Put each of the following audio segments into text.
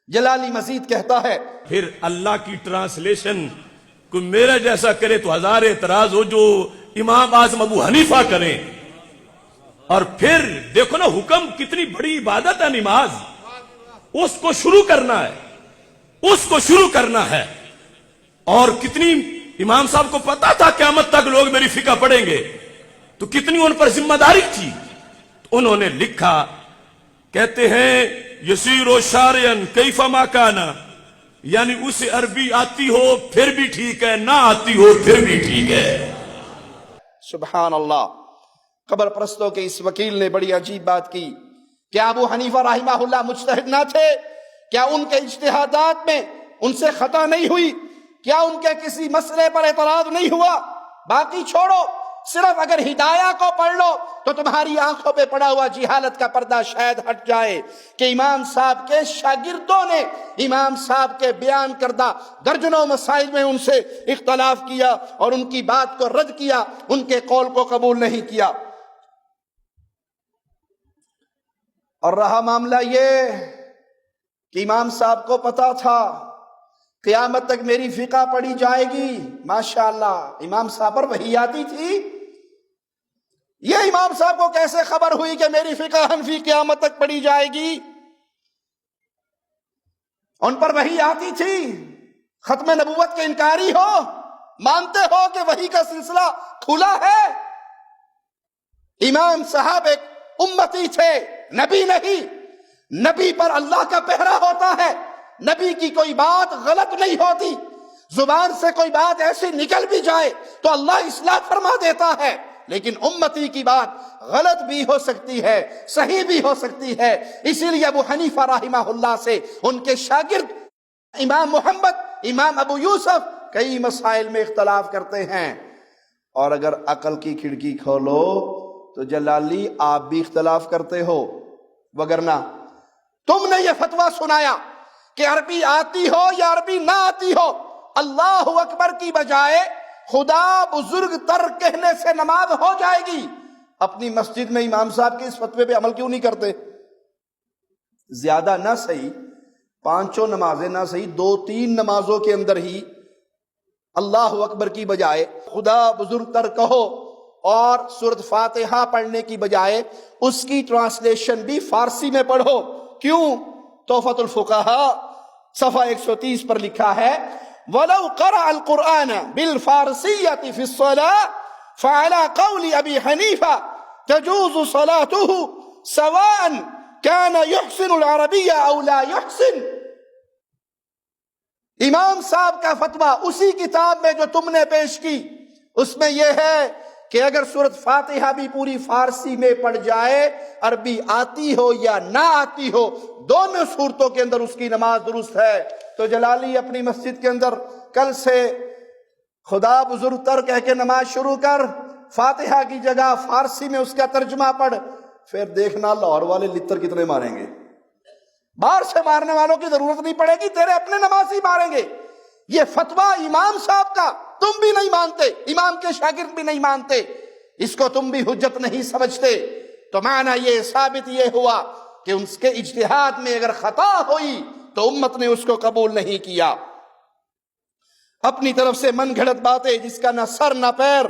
جلالی مزید کہتا ہے پھر اللہ کی ٹرانسلیشن کوئی میرا جیسا کرے تو ہزار اعتراض ہو، جو امام اعظم ابو حنیفہ کریں. اور پھر دیکھو نا حکم، کتنی بڑی عبادت ہے نماز، اس کو شروع کرنا ہے، اس کو شروع کرنا ہے. اور کتنی امام صاحب کو پتا تھا قیامت تک لوگ میری فقہ پڑھیں گے، تو کتنی ان پر ذمہ داری تھی. انہوں نے لکھا، کہتے ہیں یسیر و شارعن کیف ما کانا، یعنی اسے عربی آتی ہو پھر بھی ٹھیک ہے، نہ آتی ہو پھر بھی ٹھیک ہے. سبحان اللہ. قبر پرستوں کے اس وکیل نے بڑی عجیب بات کی. کیا ابو حنیفہ رحمہ اللہ مجتہد نہ تھے؟ کیا ان کے اجتہادات میں ان سے خطا نہیں ہوئی؟ کیا ان کے کسی مسئلے پر اعتراض نہیں ہوا؟ باقی چھوڑو، صرف اگر ہدایہ کو پڑھ لو تو تمہاری آنکھوں پہ پڑا ہوا جہالت کا پردہ شاید ہٹ جائے کہ امام صاحب کے شاگردوں نے امام صاحب کے بیان کردہ درجنوں مسائل میں ان سے اختلاف کیا اور ان کی بات کو رد کیا، ان کے قول کو قبول نہیں کیا. اور رہا معاملہ یہ کہ امام صاحب کو پتا تھا قیامت تک میری فقہ پڑھی جائے گی. ماشاءاللہ امام صاحب پر وحی آتی تھی. یہ امام صاحب کو کیسے خبر ہوئی کہ میری فقہ حنفی قیامت تک پڑھی جائے گی؟ ان پر وحی آتی تھی. ختم نبوت کے انکاری ہو، مانتے ہو کہ وحی کا سلسلہ کھلا ہے. امام صاحب ایک امتی تھے، نبی نہیں. نبی پر اللہ کا پہرا ہوتا ہے، نبی کی کوئی بات غلط نہیں ہوتی. زبان سے کوئی بات ایسی نکل بھی جائے تو اللہ اصلاح فرما دیتا ہے، لیکن امتی کی بات غلط بھی ہو سکتی ہے، صحیح بھی ہو سکتی ہے. اسی لیے ابو حنیفہ رحمہ اللہ سے ان کے شاگرد امام محمد، امام ابو یوسف کئی مسائل میں اختلاف کرتے ہیں. اور اگر عقل کی کھڑکی کھولو تو جلالی آپ بھی اختلاف کرتے ہو، وگرنہ تم نے یہ فتویٰ سنایا کہ عربی آتی ہو یا عربی نہ آتی ہو، اللہ اکبر کی بجائے خدا بزرگ تر کہنے سے نماز ہو جائے گی. اپنی مسجد میں امام صاحب کے اس فتوے پہ عمل کیوں نہیں کرتے؟ زیادہ نہ صحیح، 5 نمازیں نہ صحیح، 2-3 نمازوں کے اندر ہی اللہ اکبر کی بجائے خدا بزرگ تر کہو، اور سورۃ فاتحہ پڑھنے کی بجائے اس کی ٹرانسلیشن بھی فارسی میں پڑھو. کیوں؟ تحفۃ الفقہاء صفحہ 130 پر لکھا ہے وَلَوْ قَرَأَ الْقُرْآنَ بِالْفَارْسِيَّةِ فِي الصَّلَاةِ فَعَلَى قَوْلِ أَبِي حَنِيفَةَ تَجُوزُ صَلَاتُهُ سَوَاءً كَانَ يُحْسِنُ الْعَرَبِيَّ أَوْ لَا يُحْسِنُ. امام صاحب کا فتویٰ اسی کتاب میں جو تم نے پیش کی، اس میں یہ ہے کہ اگر سورۃ فاتحہ بھی پوری فارسی میں پڑھ جائے، عربی آتی ہو یا نہ آتی ہو، دونوں صورتوں کے اندر اس کی نماز درست ہے. تو جلالی اپنی مسجد کے اندر کل سے خدا بزرگ تر کہہ کے نماز شروع کر، فاتحہ کی جگہ فارسی میں اس کا ترجمہ پڑھ، پھر دیکھنا لاہور والے لتر کتنے ماریں گے. باہر سے مارنے والوں کی ضرورت نہیں پڑے گی، تیرے اپنے نمازی ماریں گے. یہ فتویٰ امام صاحب کا تم بھی نہیں مانتے، امام کے شاگرد بھی نہیں مانتے، اس کو تم بھی حجت نہیں سمجھتے. تو معنی یہ ثابت یہ ہوا کہ اس کے اجتہاد میں اگر خطا ہوئی تو امت نے اس کو قبول نہیں کیا. اپنی طرف سے من گھڑت باتیں جس کا نہ سر نہ پیر،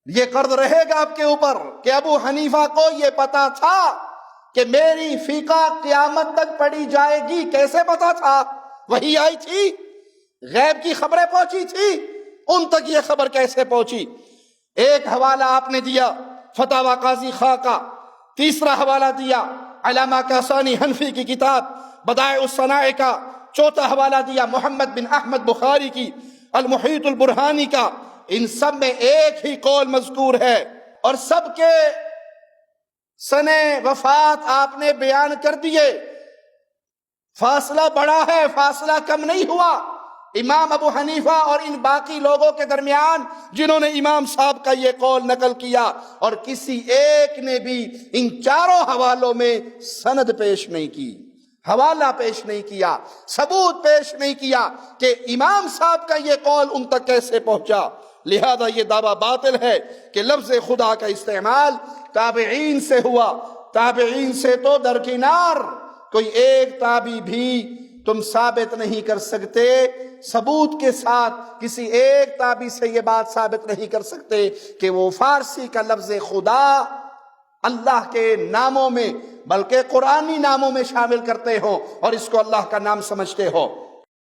یہ قرض رہے گا آپ کے اوپر کہ ابو حنیفہ کو یہ پتا تھا کہ میری فقہ قیامت تک پڑھی جائے گی. کیسے پتا تھا؟ وحی آئی تھی، غیب کی خبریں پہنچی تھی، ان تک یہ خبر کیسے پہنچی؟ ایک حوالہ آپ نے دیا فتاوی قاضی خاں کا، تیسرا حوالہ دیا علامہ کاسانی حنفی کی کتاب بدائع الصنائع کا، چوتھا حوالہ دیا محمد بن احمد بخاری کی المحیط البرہانی کا. ان سب میں ایک ہی قول مذکور ہے اور سب کے سنے وفات آپ نے بیان کر دیے. فاصلہ بڑا ہے، فاصلہ کم نہیں ہوا امام ابو حنیفہ اور ان باقی لوگوں کے درمیان جنہوں نے امام صاحب کا یہ قول نقل کیا، اور کسی ایک نے بھی ان چاروں حوالوں میں سند پیش نہیں کی، حوالہ پیش نہیں کیا، ثبوت پیش نہیں کیا کہ امام صاحب کا یہ قول ان تک کیسے پہنچا. لہذا یہ دعویٰ باطل ہے کہ لفظ خدا کا استعمال تابعین سے ہوا. تابعین سے تو درکنار کوئی ایک تابعی بھی تم ثابت نہیں کر سکتے، ثبوت کے ساتھ کسی ایک تابعی سے یہ بات ثابت نہیں کر سکتے کہ وہ فارسی کا لفظ خدا اللہ کے ناموں میں بلکہ قرآنی ناموں میں شامل کرتے ہو اور اس کو اللہ کا نام سمجھتے ہو۔